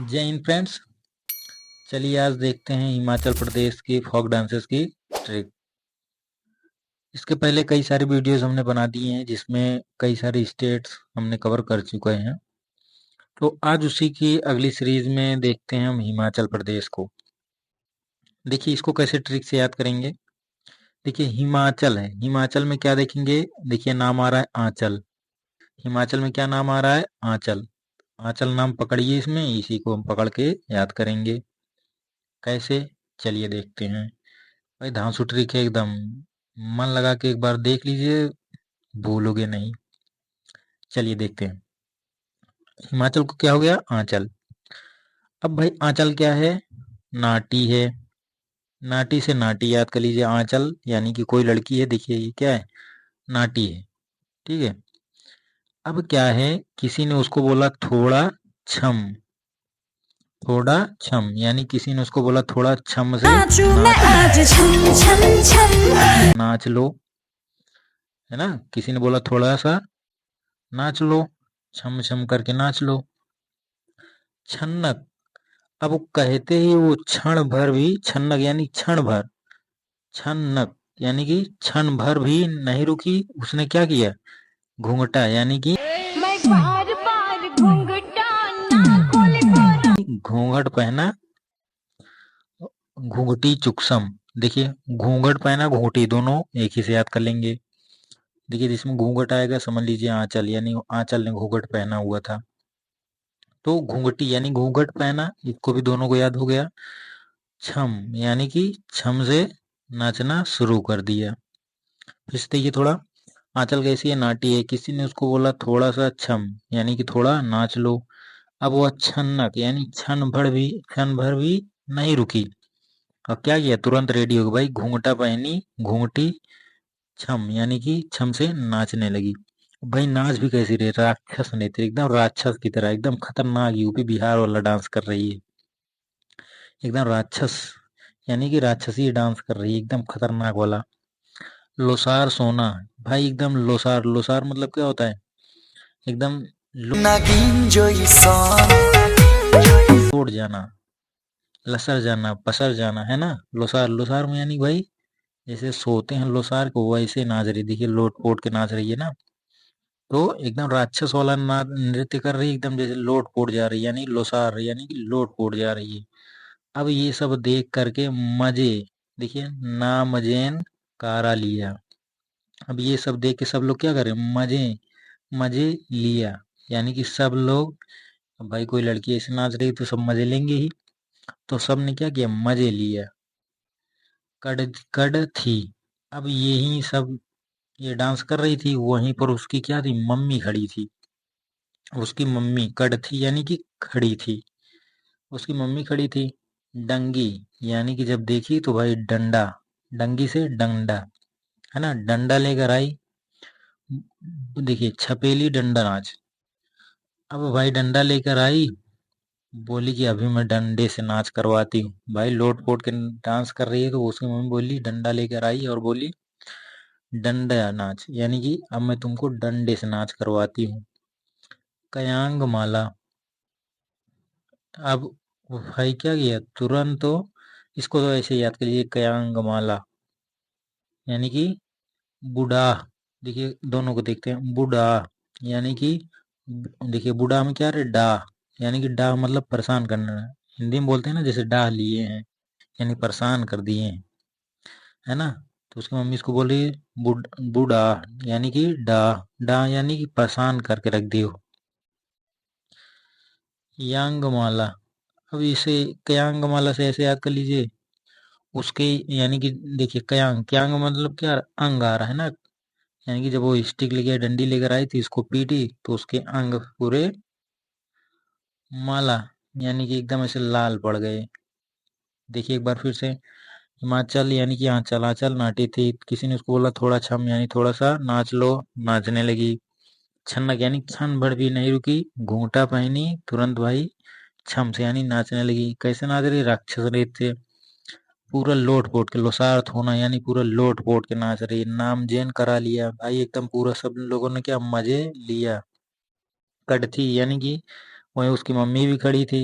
जय हिंद फ्रेंड्स। चलिए आज देखते हैं हिमाचल प्रदेश की फोक डांसेस की ट्रिक। इसके पहले कई सारी वीडियोस हमने बना दिए हैं जिसमें कई सारे स्टेट्स हमने कवर कर चुके हैं। तो आज उसी की अगली सीरीज में देखते हैं हम हिमाचल प्रदेश को। देखिए इसको कैसे ट्रिक से याद करेंगे। देखिए हिमाचल है, हिमाचल में क्या देखेंगे। देखिए नाम आ रहा है आंचल। हिमाचल में क्या नाम आ रहा है, आंचल। आंचल नाम पकड़िए, इसमें इसी को हम पकड़ के याद करेंगे। कैसे, चलिए देखते हैं। भाई धांसू ट्रिक है एकदम, मन लगा के एक बार देख लीजिए, भूलोगे नहीं। चलिए देखते हैं। हिमाचल को क्या हो गया, आंचल। अब भाई आंचल क्या है, नाटी है। नाटी से नाटी याद कर लीजिए। आंचल यानी कि कोई लड़की है। देखिए ये क्या है, नाटी है। ठीक है। अब क्या है, किसी ने उसको बोला थोड़ा छम। थोड़ा छम यानी किसी ने उसको बोला थोड़ा छम से नाच लो, है ना। किसी ने बोला थोड़ा सा नाच लो, छम छम करके नाच लो। छन्नक, अब वो कहते ही वो क्षण भर भी, छन्नक यानी क्षण भर, छन्नक यानी कि क्षण भर भी नहीं रुकी। उसने क्या किया, घूंघटा यानी कि घूंघट पहना, घूंघटी चुकसम। देखिए घूंघट पहना, घूंघटी, दोनों एक ही से याद कर लेंगे। देखिए जिसमें घूंघट आएगा समझ लीजिए आंचल, यानी आंचल ने घूंघट पहना हुआ था। तो घूंघटी यानी घूंघट पहना, इसको भी दोनों को याद हो गया। छम यानी कि छम से नाचना शुरू कर दिया। फिर से देखिए थोड़ा, आंचल कैसी है, नाटी है। किसी ने उसको बोला थोड़ा सा छम यानी कि थोड़ा नाच लो। अब वह छन्नक यानी क्षण भर भी नहीं रुकी। अब क्या किया, तुरंत रेडी हो गई भाई, घूंघटा पहनी, घूंघटी, छम यानी कि छम से नाचने लगी। भाई नाच भी कैसी रही, राक्षस नृत्य, एकदम राक्षस की तरह, एकदम खतरनाक यूपी बिहार वाला डांस कर रही है। एकदम राक्षस यानी कि राक्षसी डांस कर रही है, एकदम खतरनाक वाला। लोसार सोना, भाई एकदम लोसार, लोसार मतलब क्या होता है, एकदम तोड़ जाना, लसर जाना, पसर जाना, है ना। लोसार, लोसार में यानी भाई जैसे सोते हैं लोसार को वैसे नाच रही। देखिए लोट पोट के नाच रही है ना। तो एकदम राक्षस वाला नृत्य कर रही है, एकदम जैसे लोट पोट जा रही है, यानी लोसार यानी कि लोट पोट जा रही है। अब ये सब देख करके मजे, देखिए ना मजेन कारा लिया। अब ये सब देख के सब लोग क्या करें, मजे, मजे लिया यानी कि सब लोग, भाई कोई लड़की ऐसे नाच रही तो सब मजे लेंगे ही। तो सब ने क्या किया, मजे लिया। कड़, कड़ थी, अब यही सब, ये डांस कर रही थी, वहीं पर उसकी क्या थी, मम्मी खड़ी थी। उसकी मम्मी कड़ थी यानी कि खड़ी थी, उसकी मम्मी खड़ी थी। डंगी यानी कि जब देखी तो भाई डंडा, डंगी से डंडा, है ना, डंडा लेकर आई। देखिए छपेली डंडा नाच। अब भाई डंडा लेकर आई, बोली कि अभी मैं डंडे से नाच करवाती हूँ। भाई लोट पोट के डांस कर रही है तो उसकी मम्मी बोली, डंडा लेकर आई और बोली डंडा नाच यानी कि अब मैं तुमको डंडे से नाच करवाती हूँ। कयांग माला, अब भाई क्या किया तुरंत, तो इसको तो ऐसे याद करिए, कयांग माला यानी कि बूढ़ा। देखिए दोनों को देखते हैं, बूढ़ा यानी कि, देखिए बूढ़ा में क्या रहे, डा यानी कि डा मतलब परेशान करना। हिंदी में बोलते हैं ना, जैसे डा लिए हैं यानी परेशान कर दिए हैं, है ना। तो उसकी मम्मी इसको बोल रही है बूढ़ा यानी कि डा, डा यानी कि परेशान करके रख दियो। यांग माला, अब इसे कयांग माला से ऐसे याद कर लीजिए, उसके यानी कि देखिए कयांग, कयांग मतलब क्या, अंग आ रहा है ना। यानी कि जब वो स्टिक लेके डंडी लेकर आई थी, इसको पीटी तो उसके अंग पूरे माला यानी कि एकदम ऐसे लाल पड़ गए। देखिए एक बार फिर से, हिमाचल यानी कि आंचल, आंचल नाटी थी, किसी ने उसको बोला थोड़ा छम यानी थोड़ा सा नाच लो, नाचने लगी। छन्नक यानी क्षण भर भी नहीं रुकी, घूंघटा पहनी, तुरंत भाई छम से यानी नाचने लगी। कैसे नाच रही, राक्षस नृत्य, पूरा लोट पोट के, लोसार होना यानी पूरा लोट पोट के नाच रही। नाम जेन करा लिया, भाई एकदम पूरा सब लोगों ने क्या मजे लिया। कट थी यानी कि वहीं उसकी मम्मी भी खड़ी थी।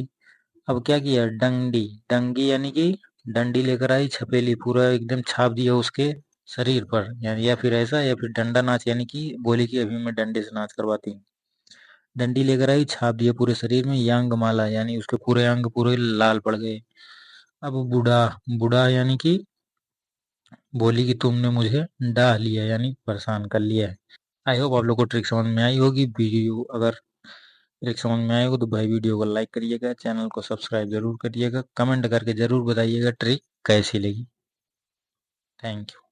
अब क्या किया, डंडी, डंगी यानी कि डंडी लेकर आई, छपेली पूरा एकदम छाप दिया उसके शरीर पर, यानी या फिर ऐसा, या फिर डंडा नाच यानी कि बोली कि अभी मैं डंडे से नाच करवाती हूँ। डंडी लेकर आई, छाप दिया पूरे शरीर में, यांग माला यानी उसके पूरे अंग पूरे लाल पड़ गए। अब बुढ़ा, बुढ़ा यानी कि बोली कि तुमने मुझे डाह लिया यानी परेशान कर लिया है। आई होप आप लोग को ट्रिक समझ में आई होगी। वीडियो अगर ट्रिक समझ में आए हो तो भाई वीडियो को लाइक करिएगा, चैनल को सब्सक्राइब जरूर करिएगा, कमेंट करके जरूर बताइएगा ट्रिक कैसी लगी। Thank you.